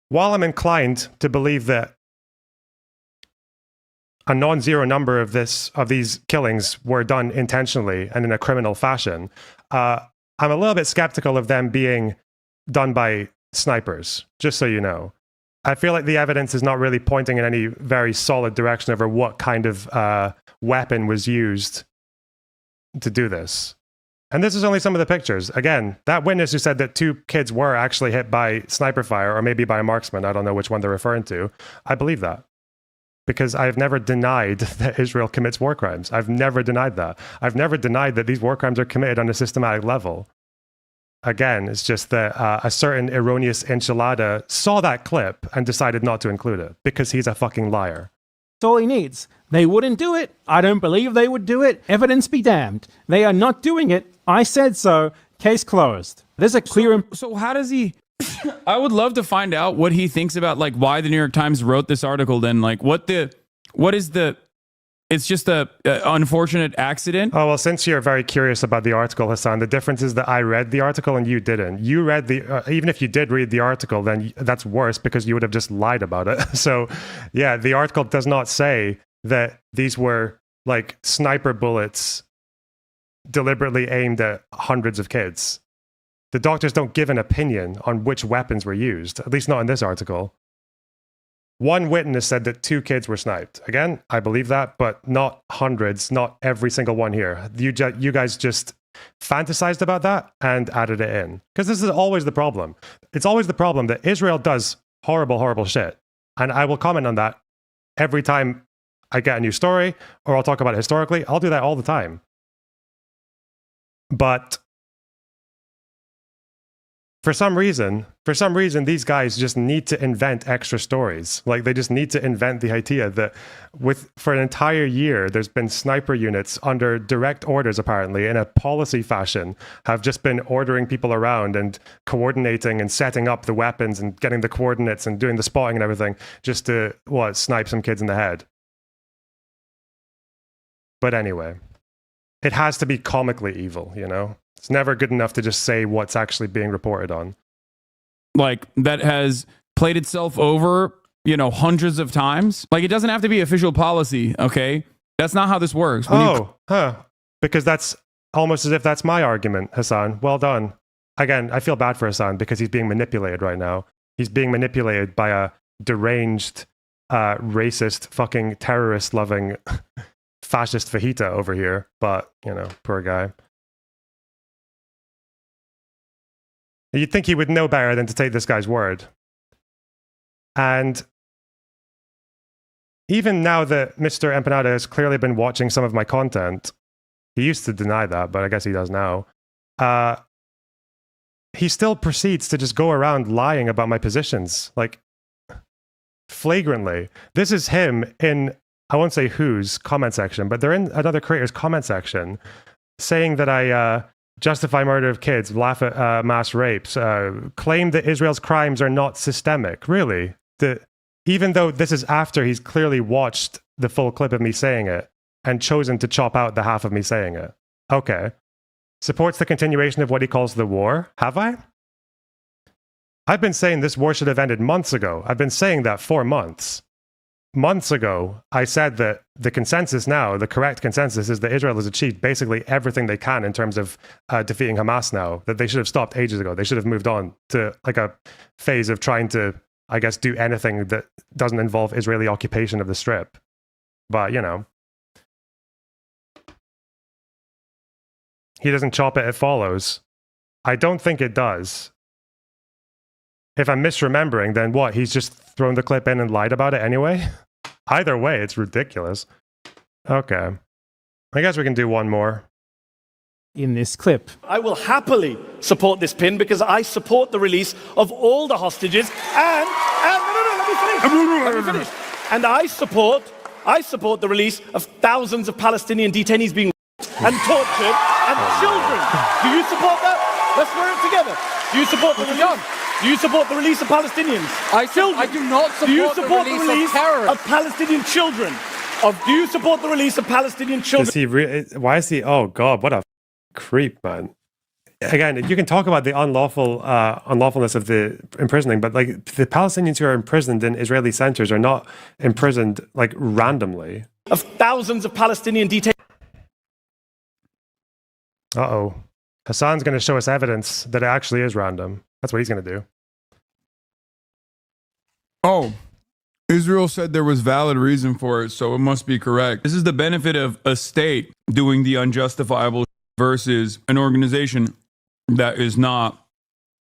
while I'm inclined to believe that a non-zero number of these killings were done intentionally and in a criminal fashion, I'm a little bit skeptical of them being done by snipers, just so you know. I feel like the evidence is not really pointing in any very solid direction over what kind of weapon was used to do this. And this is only some of the pictures. Again, that witness who said that 2 kids were actually hit by sniper fire, or maybe by a marksman, I don't know which one they're referring to, I believe that. Because I've never denied that Israel commits war crimes. I've never denied that. I've never denied that these war crimes are committed on a systematic level. Again, it's just that a certain erroneous enchilada saw that clip and decided not to include it because he's a fucking liar. That's all he needs. They wouldn't do it. I don't believe they would do it. Evidence be damned. They are not doing it. I said so. Case closed. There's a clear... So how does he... I would love to find out what he thinks about like why the New York Times wrote this article then. Like what is the... It's just a unfortunate accident. Oh, well, since you're very curious about the article, Hasan, the difference is that I read the article and you didn't. You read even if you did read the article, then that's worse because you would have just lied about it. So, yeah, the article does not say that these were like sniper bullets deliberately aimed at hundreds of kids. The doctors don't give an opinion on which weapons were used, at least not in this article. One witness said that 2 kids were sniped. Again, I believe that, but not hundreds, not every single one here. You guys just fantasized about that and added it in. Because this is always the problem. It's always the problem that Israel does horrible, horrible shit. And I will comment on that every time I get a new story, or I'll talk about it historically. I'll do that all the time. But for some reason, these guys just need to invent extra stories. Like they just need to invent the idea that for an entire year, there's been sniper units under direct orders, apparently, in a policy fashion, have just been ordering people around and coordinating and setting up the weapons and getting the coordinates and doing the spotting and everything just to, snipe some kids in the head. But anyway, it has to be comically evil, you know? It's never good enough to just say what's actually being reported on. Like, that has played itself over, hundreds of times. Like, it doesn't have to be official policy, okay? That's not how this works. Because that's almost as if that's my argument, Hasan. Well done. Again, I feel bad for Hasan because he's being manipulated right now. He's being manipulated by a deranged, racist, fucking terrorist-loving fascist fajita over here. But, poor guy. You'd think he would know better than to take this guy's word. And even now that Mr. Empanada has clearly been watching some of my content, he used to deny that, but I guess he does now. He still proceeds to just go around lying about my positions, like flagrantly. This is him in, I won't say whose comment section, but they're in another creator's comment section saying that I justify murder of kids, laugh at mass rapes, claim that Israel's crimes are not systemic. Really? Even though this is after he's clearly watched the full clip of me saying it and chosen to chop out the half of me saying it. Okay. Supports the continuation of what he calls the war. Have I? I've been saying this war should have ended months ago. I've been saying that for months. Months ago, I said that the consensus now, the correct consensus, is that Israel has achieved basically everything they can in terms of defeating Hamas now, that they should have stopped ages ago. They should have moved on to like a phase of trying to, I guess, do anything that doesn't involve Israeli occupation of the Strip. But, he doesn't chop it, it follows. I don't think it does. If I'm misremembering, then what? He's just thrown the clip in and lied about it anyway? Either way, it's ridiculous. Okay. I guess we can do one more. In this clip. I will happily support this pin because I support the release of all the hostages and let me finish. And I support the release of thousands of Palestinian detainees being and tortured and children. Do you support that? Let's wear it together. Do you support the release? Do you support the release of Palestinians? I do not support the release of terrorists. Of Palestinian children? Do you support the release of Palestinian children? Why is he? Oh God, what a creep, man! Again, you can talk about the unlawfulness of the imprisoning, but like the Palestinians who are imprisoned in Israeli centers are not imprisoned like randomly. Of thousands of Palestinian detainees. Uh-oh. Hasan's going to show us evidence that it actually is random. That's what he's going to do. Oh, Israel said there was valid reason for it, so it must be correct. This is the benefit of a state doing the unjustifiable versus an organization that is not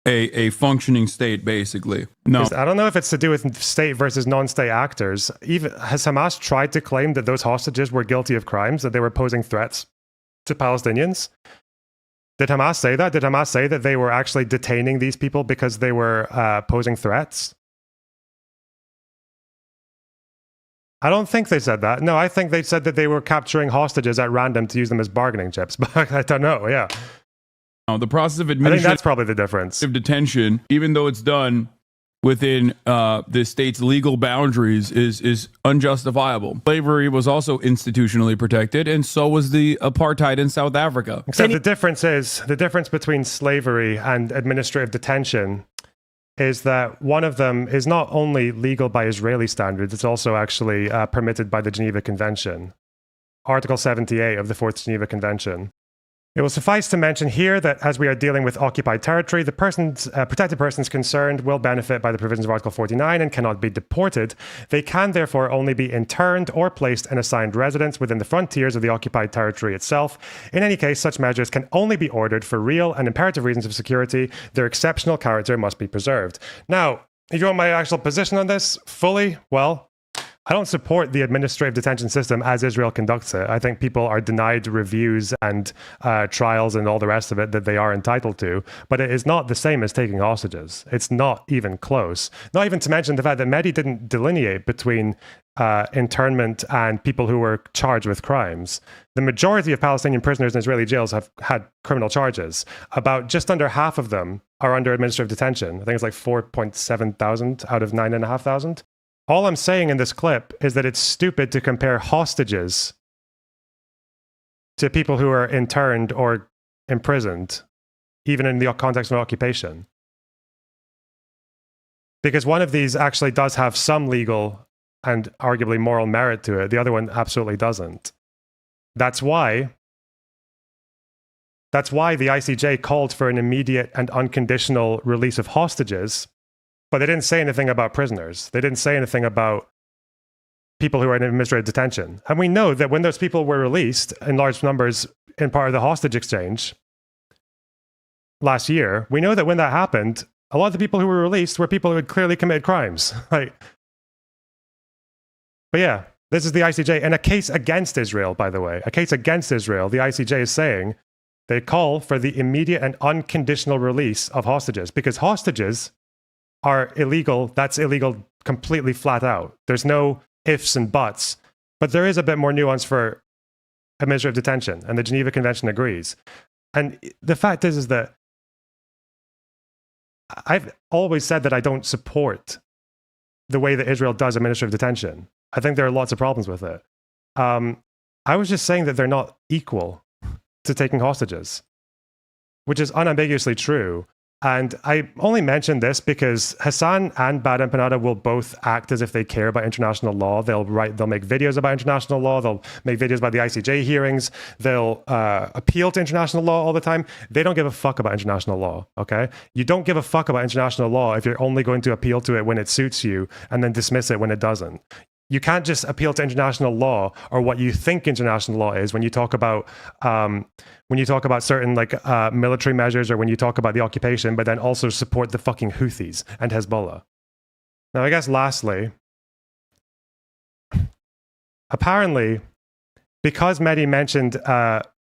a functioning state, basically. No. I don't know if it's to do with state versus non-state actors. Has Hamas tried to claim that those hostages were guilty of crimes, that they were posing threats to Palestinians? Did Hamas say that? Did Hamas say that they were actually detaining these people because they were posing threats? I don't think they said that. No, I think they said that they were capturing hostages at random to use them as bargaining chips. But I don't know, yeah. The process of I think that's probably the difference. Detention, even though it's done within the state's legal boundaries is unjustifiable. Slavery was also institutionally protected, and so was the apartheid in South Africa. Except the difference between slavery and administrative detention is that one of them is not only legal by Israeli standards, it's also actually permitted by the Geneva Convention. Article 78 of the Fourth Geneva Convention. It will suffice to mention here that as we are dealing with occupied territory, the protected persons concerned will benefit by the provisions of Article 49 and cannot be deported. They can therefore only be interned or placed in assigned residence within the frontiers of the occupied territory itself. In any case, such measures can only be ordered for real and imperative reasons of security. Their exceptional character must be preserved. Now, if you want my actual position on this fully, well, I don't support the administrative detention system as Israel conducts it. I think people are denied reviews and trials and all the rest of it that they are entitled to. But it is not the same as taking hostages. It's not even close. Not even to mention the fact that Mehdi didn't delineate between internment and people who were charged with crimes. The majority of Palestinian prisoners in Israeli jails have had criminal charges. About just under half of them are under administrative detention. I think it's like 4.7 thousand out of 9,500. All I'm saying in this clip is that it's stupid to compare hostages to people who are interned or imprisoned, even in the context of occupation. Because one of these actually does have some legal and arguably moral merit to it. The other one absolutely doesn't. That's why the ICJ called for an immediate and unconditional release of hostages. But they didn't say anything about prisoners. They didn't say anything about people who are in administrative detention. And we know that when those people were released in large numbers in part of the hostage exchange last year, we know that when that happened, a lot of the people who were released were people who had clearly committed crimes. But yeah, this is the ICJ. And a case against Israel, by the way, a case against Israel, the ICJ is saying they call for the immediate and unconditional release of hostages because hostages are illegal. That's illegal completely flat out. There's no ifs and buts, but there is a bit more nuance for administrative detention, and the Geneva Convention agrees. And the fact is that I've always said that I don't support the way that Israel does administrative detention. I think there are lots of problems with it. I was just saying that they're not equal to taking hostages, which is unambiguously true. And I only mention this because Hasan and Badr Panada will both act as if they care about international law. They'll make videos about international law. They'll make videos about the ICJ hearings. They'll appeal to international law all the time. They don't give a fuck about international law, okay? You don't give a fuck about international law if you're only going to appeal to it when it suits you and then dismiss it when it doesn't. You can't just appeal to international law or what you think international law is when you talk about certain military measures or when you talk about the occupation, but then also support the fucking Houthis and Hezbollah. Now, I guess lastly, apparently, because Mehdi mentioned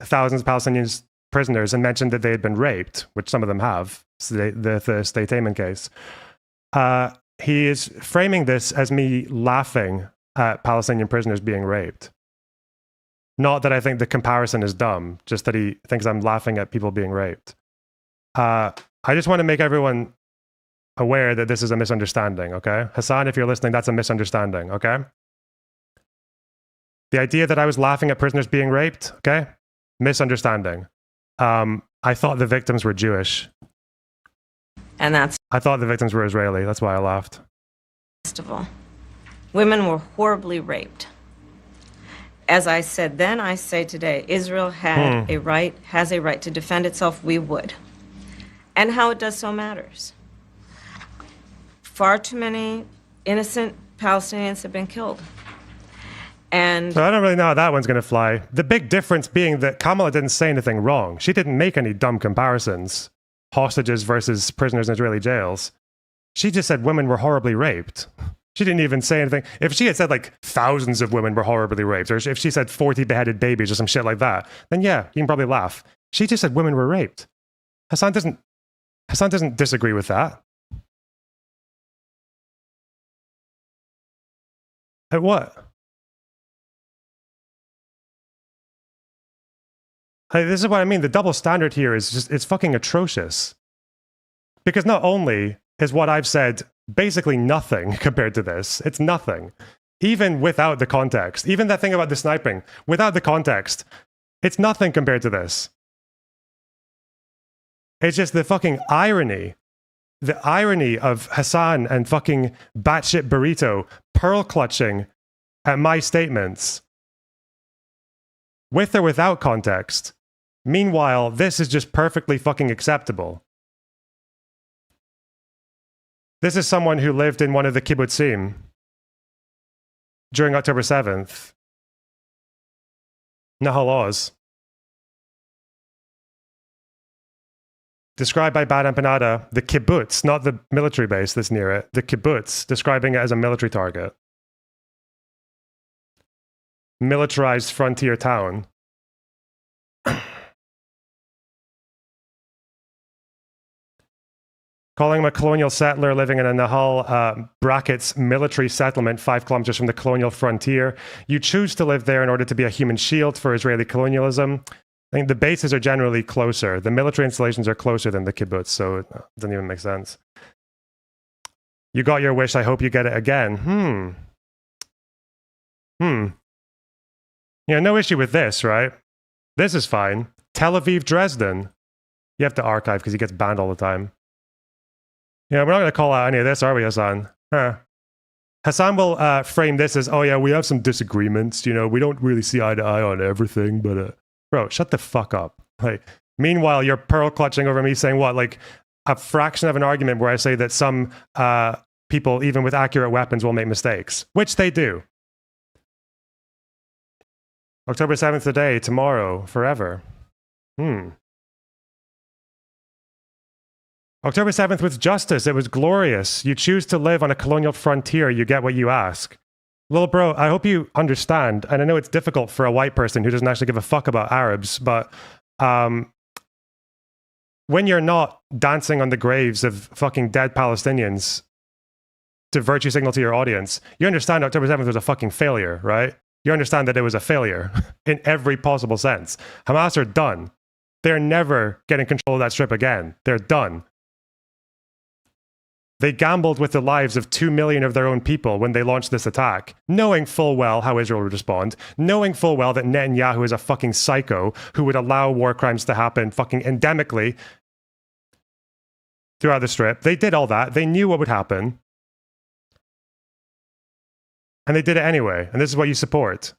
thousands of Palestinian prisoners and mentioned that they had been raped, which some of them have, the State Amen case, he is framing this as me laughing at Palestinian prisoners being raped. Not that I think the comparison is dumb, just that he thinks I'm laughing at people being raped. I just want to make everyone aware that this is a misunderstanding, okay? Hasan, if you're listening, that's a misunderstanding, okay? The idea that I was laughing at prisoners being raped, okay? Misunderstanding. I thought the victims were Jewish. And I thought the victims were Israeli. That's why I laughed. first of all, women were horribly raped. As I said then, I say today, Israel has a right to defend itself. We would. And how it does so matters. Far too many innocent Palestinians have been killed. And so I don't really know how that one's going to fly. The big difference being that Kamala didn't say anything wrong. She didn't make any dumb comparisons. Hostages versus prisoners in Israeli jails. She just said women were horribly raped. She didn't even say anything. If she had said like thousands of women were horribly raped, or if she said 40 beheaded babies or some shit like that, then yeah, you can probably laugh. She just said women were raped. Hasan doesn't disagree with that. At what? This is what I mean. The double standard here is just, it's fucking atrocious. Because not only is what I've said basically nothing compared to this. It's nothing. Even without the context. Even that thing about the sniping, without the context, it's nothing compared to this. It's just the fucking irony. The irony of Hasan and fucking batshit burrito pearl clutching at my statements. With or without context. Meanwhile, this is just perfectly fucking acceptable. This is someone who lived in one of the kibbutzim during October 7th. Nahal Oz. Described by Bad Empanada, the kibbutz, not the military base that's near it, the kibbutz, describing it as a military target. Militarized frontier town. Calling him a colonial settler living in a Nahal brackets military settlement 5 kilometers from the colonial frontier. You choose to live there in order to be a human shield for Israeli colonialism. I think the bases are generally closer. The military installations are closer than the kibbutz, so it doesn't even make sense. You got your wish, I hope you get it again. Yeah, no issue with this, right? This is fine. Tel Aviv, Dresden. You have to archive because he gets banned all the time. Yeah, we're not going to call out any of this, are we, Hasan? Huh. Hasan will frame this as, oh yeah, we have some disagreements. You know, we don't really see eye to eye on everything, but bro, shut the fuck up. Like, meanwhile, you're pearl clutching over me saying what, like a fraction of an argument where I say that some people, even with accurate weapons, will make mistakes, which they do. October 7th today, tomorrow, forever. October 7th was justice. It was glorious. You choose to live on a colonial frontier, you get what you ask. Little bro, I hope you understand, and I know it's difficult for a white person who doesn't actually give a fuck about Arabs, but when you're not dancing on the graves of fucking dead Palestinians to virtue signal to your audience, you understand October 7th was a fucking failure, right? You understand that it was a failure in every possible sense. Hamas are done. They're never getting control of that strip again. They're done. They gambled with the lives of 2 million of their own people when they launched this attack, knowing full well how Israel would respond, knowing full well that Netanyahu is a fucking psycho who would allow war crimes to happen fucking endemically throughout the strip. They did all that. They knew what would happen. And they did it anyway. And this is what you support.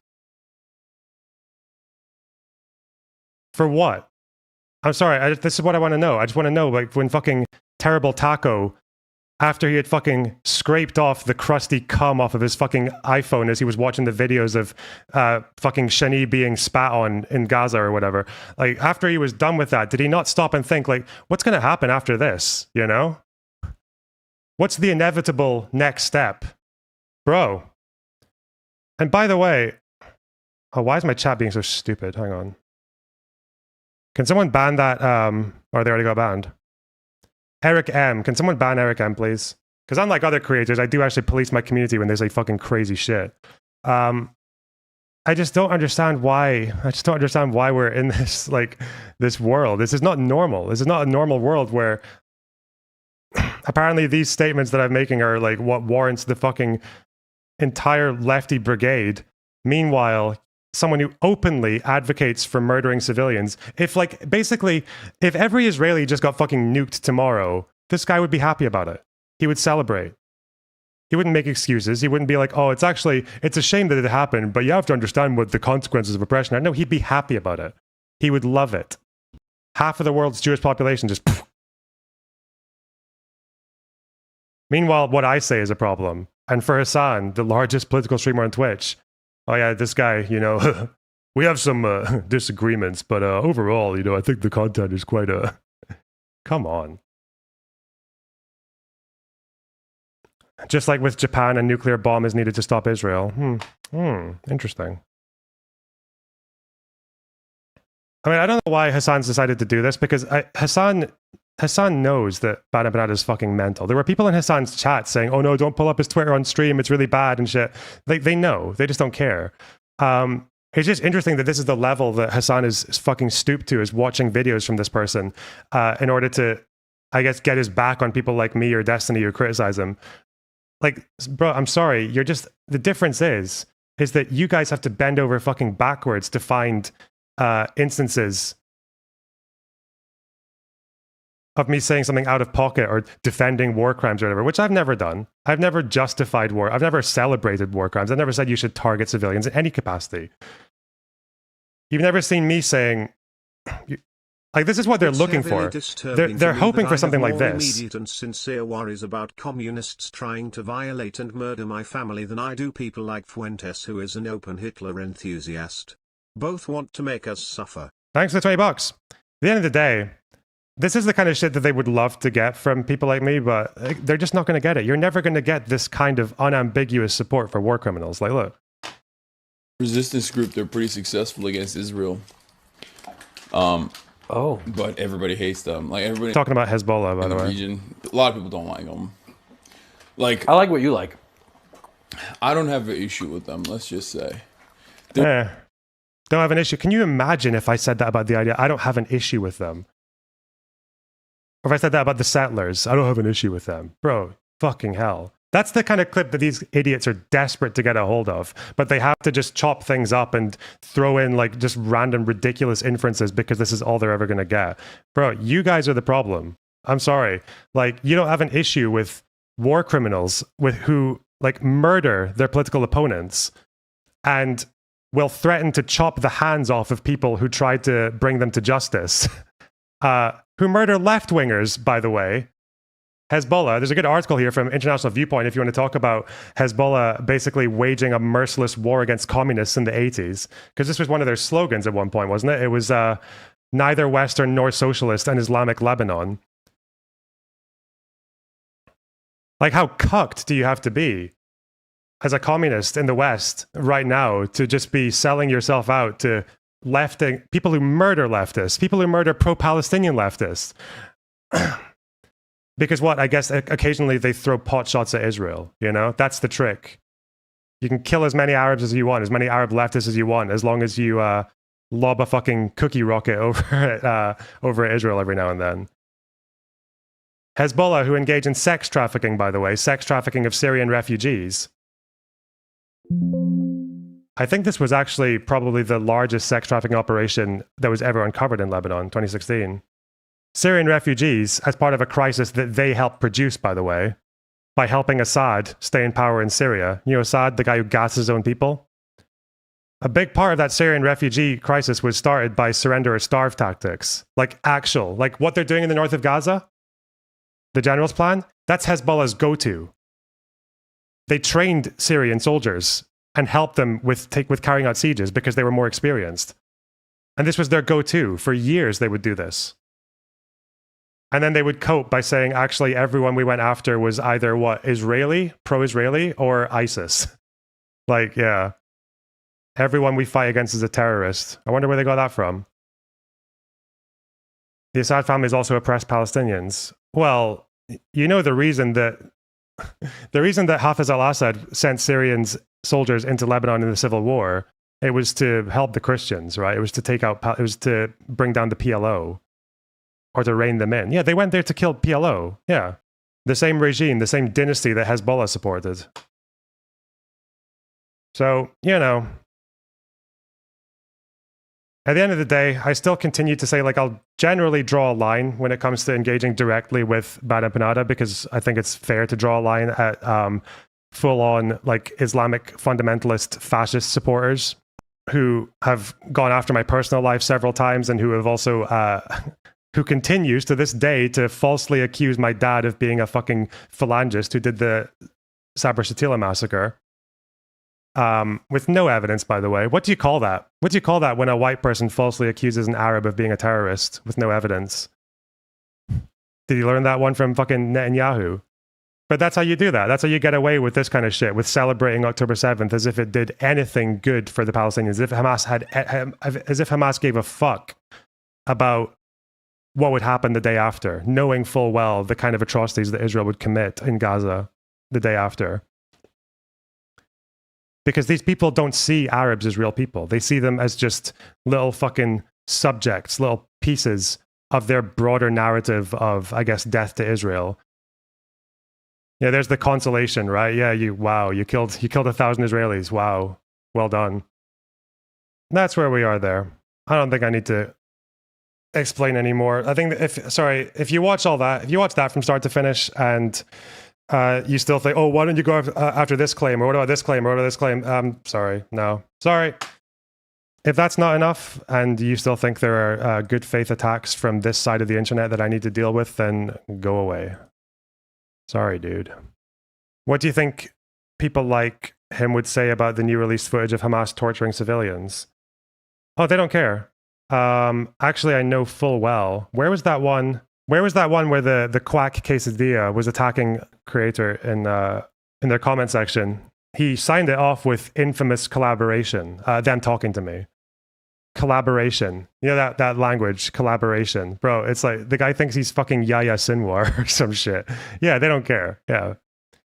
For what? I'm sorry. This is what I want to know. I just want to know, like, when fucking Terrible Taco, after he had fucking scraped off the crusty cum off of his fucking iPhone as he was watching the videos of fucking Shani being spat on in Gaza or whatever. Like, after he was done with that, did he not stop and think, like, what's going to happen after this? You know? What's the inevitable next step? Bro. And by the way, oh, why is my chat being so stupid? Hang on. Can someone ban that? Or they already got banned. Eric M. Can someone ban Eric M, please? Because unlike other creators, I do actually police my community when they say fucking crazy shit. I just don't understand why. I just don't understand why we're in this, like, this world. This is not normal. This is not a normal world where apparently these statements that I'm making are like what warrants the fucking entire lefty brigade. Meanwhile, someone who openly advocates for murdering civilians. If, like, basically, if every Israeli just got fucking nuked tomorrow, this guy would be happy about it. He would celebrate. He wouldn't make excuses. He wouldn't be like, oh, it's a shame that it happened, but you have to understand what the consequences of oppression are. No, he'd be happy about it. He would love it. Half of the world's Jewish population just... Meanwhile, what I say is a problem. And for Hasan, the largest political streamer on Twitch, oh yeah, this guy, you know, we have some disagreements, but overall, you know, I think the content is quite come on. Just like with Japan, a nuclear bomb is needed to stop Israel. Interesting. I mean, I don't know why Hasan's decided to do this, because Hasan knows that Bad Empanada is fucking mental. There were people in Hasan's chat saying, oh no, don't pull up his Twitter on stream, it's really bad and shit. They know, they just don't care. It's just interesting that this is the level that Hasan is fucking stooped to, is watching videos from this person in order to I guess, get his back on people like me or Destiny who criticize him. Like, bro, I'm sorry. The difference is that you guys have to bend over fucking backwards to find instances of me saying something out of pocket or defending war crimes or whatever, which I've never done. I've never justified war. I've never celebrated war crimes. I've never said you should target civilians in any capacity. You've never seen me saying, like, this is what they're looking for. They're hoping for something like this. Immediate and sincere worries about communists trying to violate and murder my family than I do people like Fuentes, who is an open Hitler enthusiast. Both want to make us suffer. Thanks for the $20. At the end of the day, this is the kind of shit that they would love to get from people like me, but they're just not going to get it. You're never going to get this kind of unambiguous support for war criminals. Like, look. Resistance group, they're pretty successful against Israel. But everybody hates them. Like, everybody Talking about Hezbollah, by in the way. region. A lot of people don't like them. Like, I like what you like. I don't have an issue with them, let's just say. Don't have an issue. Can you imagine if I said that about the idea? I don't have an issue with them. Or if I said that about the settlers, I don't have an issue with them. Bro, fucking hell. That's the kind of clip that these idiots are desperate to get a hold of. But they have to just chop things up and throw in like just random ridiculous inferences because this is all they're ever going to get. Bro, you guys are the problem. I'm sorry. Like, you don't have an issue with war criminals who like murder their political opponents and will threaten to chop the hands off of people who try to bring them to justice. Who murder left-wingers, by the way. Hezbollah, there's a good article here from International Viewpoint if you want to talk about Hezbollah basically waging a merciless war against communists in the 80s. Because this was one of their slogans at one point, wasn't it? It was neither Western nor socialist and Islamic Lebanon. Like, how cucked do you have to be as a communist in the West right now to just be selling yourself out to people who murder leftists, people who murder pro-Palestinian leftists? Because what? I guess occasionally they throw pot shots at Israel, you know? That's the trick. You can kill as many Arabs as you want, as many Arab leftists as you want, as long as you lob a fucking cookie rocket over at Israel every now and then. Hezbollah, who engage in sex trafficking, by the way, sex trafficking of Syrian refugees. I think this was actually probably the largest sex trafficking operation that was ever uncovered in Lebanon, 2016. Syrian refugees, as part of a crisis that they helped produce, by the way, by helping Assad stay in power in Syria. You know Assad, the guy who gassed his own people? A big part of that Syrian refugee crisis was started by surrender or starve tactics. Like what they're doing in the north of Gaza, the general's plan, that's Hezbollah's go-to. They trained Syrian soldiers and helped them with carrying out sieges because they were more experienced. And this was their go-to. For years, they would do this. And then they would cope by saying, actually, everyone we went after was either pro-Israeli, or ISIS. Like, yeah. Everyone we fight against is a terrorist. I wonder where they got that from. The Assad family has also oppressed Palestinians. Well, you know the reason that Hafez al-Assad sent Syrian soldiers into Lebanon in the civil war, it was to help the Christians, right? It was to bring down the PLO. Or to rein them in. Yeah, they went there to kill PLO. Yeah. The same regime, the same dynasty that Hezbollah supported. So, you know. At the end of the day, I still continue to say, like, I'll generally draw a line when it comes to engaging directly with Bad Empanada, because I think it's fair to draw a line at full-on, like, Islamic fundamentalist fascist supporters who have gone after my personal life several times and who have also... who continues to this day to falsely accuse my dad of being a fucking phalangist who did the Sabra Shatila massacre. With no evidence, by the way. What do you call that? What do you call that when a white person falsely accuses an Arab of being a terrorist with no evidence? Did you learn that one from fucking Netanyahu? But that's how you do that. That's how you get away with this kind of shit, with celebrating October 7th as if it did anything good for the Palestinians, as if Hamas gave a fuck about what would happen the day after, knowing full well the kind of atrocities that Israel would commit in Gaza the day after. Because these people don't see Arabs as real people. They see them as just little fucking subjects, little pieces of their broader narrative of, I guess, death to Israel. Yeah, there's the consolation, right? Yeah, you killed 1,000 Israelis. Wow, well done. That's where we are there. I don't think I need to explain anymore. I think that if you watch all that, if you watch that from start to finish, and you still think, oh, why don't you go after this claim, or what about this claim, or what about this claim? Sorry. If that's not enough, and you still think there are good faith attacks from this side of the internet that I need to deal with, then go away. Sorry, dude. What do you think people like him would say about the new released footage of Hamas torturing civilians? Oh, they don't care. Actually, I know full well. Where was that one where the quack quesadilla was attacking creator in their comment section? He signed it off with infamous collaboration. Them talking to me. Collaboration. You know that language, collaboration. Bro, it's like the guy thinks he's fucking Yahya Sinwar or some shit. Yeah, they don't care. Yeah.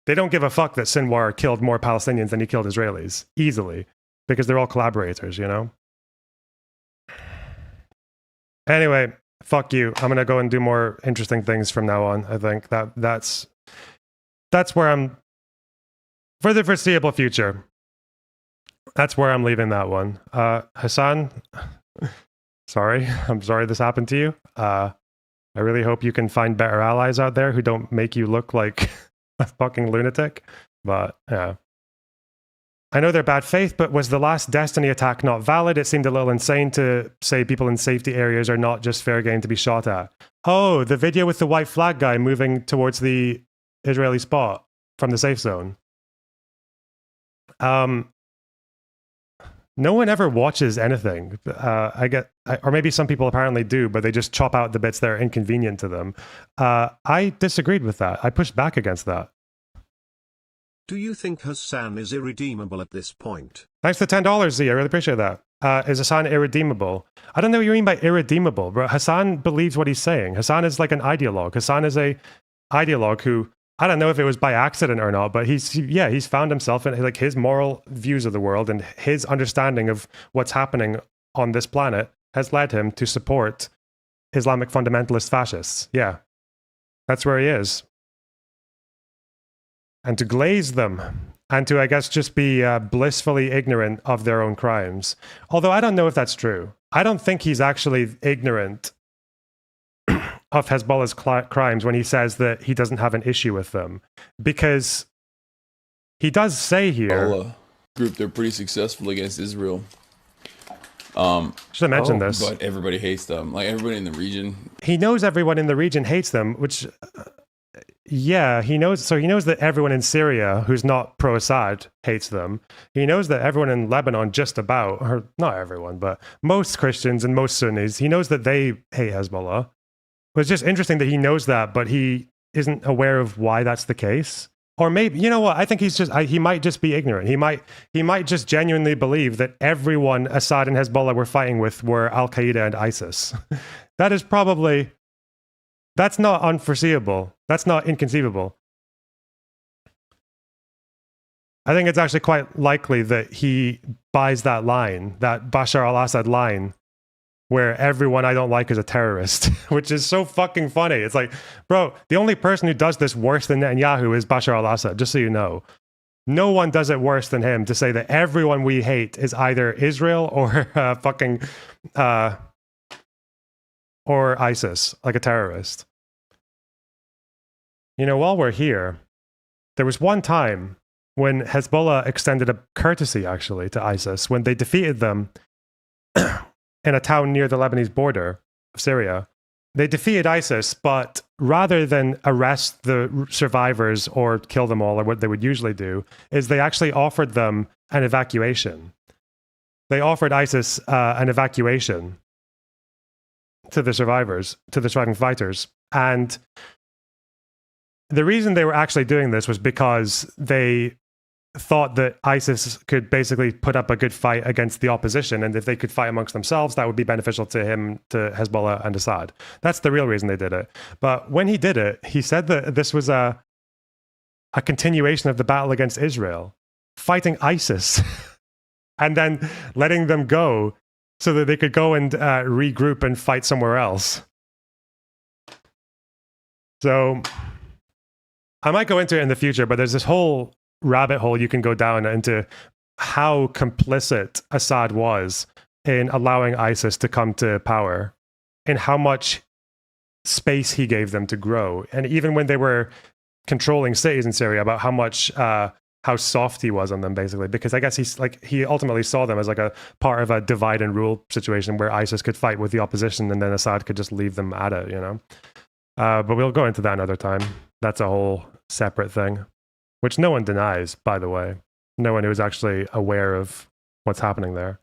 They don't give a fuck that Sinwar killed more Palestinians than he killed Israelis. Easily. Because they're all collaborators, you know? Anyway, fuck you. I'm gonna go and do more interesting things from now on. I think that's where I'm for the foreseeable future. That's where I'm leaving that one. Hasan, sorry. I'm sorry this happened to you. I really hope you can find better allies out there who don't make you look like a fucking lunatic. But yeah. I know they're bad faith, but was the last Destiny attack not valid? It seemed a little insane to say people in safety areas are not just fair game to be shot at. Oh, the video with the white flag guy moving towards the Israeli spot from the safe zone. No one ever watches anything. Or maybe some people apparently do, but they just chop out the bits that are inconvenient to them. I disagreed with that. I pushed back against that. Do you think Hasan is irredeemable at this point? Thanks for the $10, Z. I really appreciate that. Is Hasan irredeemable? I don't know what you mean by irredeemable, but Hasan believes what he's saying. Hasan is like an ideologue. Hasan is a ideologue who, I don't know if it was by accident or not, but he's found himself in like his moral views of the world and his understanding of what's happening on this planet has led him to support Islamic fundamentalist fascists. Yeah, that's where he is. And to glaze them, and to, I guess, just be blissfully ignorant of their own crimes. Although I don't know if that's true. I don't think he's actually ignorant of Hezbollah's crimes when he says that he doesn't have an issue with them. Because he does say here... Hezbollah group, they're pretty successful against Israel. Should have mentioned this. But everybody hates them. Like, everybody in the region. He knows everyone in the region hates them, which... Yeah, he knows. So he knows that everyone in Syria who's not pro-Assad hates them. He knows that everyone in Lebanon, just about, or not everyone, but most Christians and most Sunnis, he knows that they hate Hezbollah. But it's just interesting that he knows that, but he isn't aware of why that's the case. Or maybe, you know what? I think he might just be ignorant. He might just genuinely believe that everyone Assad and Hezbollah were fighting with were Al Qaeda and ISIS. That is probably. That's not unforeseeable. That's not inconceivable. I think it's actually quite likely that he buys that line, that Bashar al-Assad line, where everyone I don't like is a terrorist, which is so fucking funny. It's like, bro, the only person who does this worse than Netanyahu is Bashar al-Assad, just so you know. No one does it worse than him to say that everyone we hate is either Israel or or ISIS, like a terrorist. You know, while we're here, there was one time when Hezbollah extended a courtesy, actually, to ISIS when they defeated them in a town near the Lebanese border of Syria. They defeated ISIS, but rather than arrest the survivors or kill them all, or what they would usually do, is they actually offered them an evacuation. They offered ISIS an evacuation to the survivors, to the surviving fighters. And the reason they were actually doing this was because they thought that ISIS could basically put up a good fight against the opposition, and if they could fight amongst themselves, that would be beneficial to him, to Hezbollah and Assad. That's the real reason they did it. But when he did it, he said that this was a continuation of the battle against Israel, fighting ISIS, and then letting them go so that they could go and regroup and fight somewhere else. So I might go into it in the future, but there's this whole rabbit hole you can go down into how complicit Assad was in allowing ISIS to come to power and how much space he gave them to grow. And even when they were controlling cities in Syria, about how much how soft he was on them, basically, because I guess he ultimately saw them as like a part of a divide and rule situation where ISIS could fight with the opposition and then Assad could just leave them at it, you know. But we'll go into that another time. That's a whole separate thing, which no one denies, by the way. No one who is actually aware of what's happening there.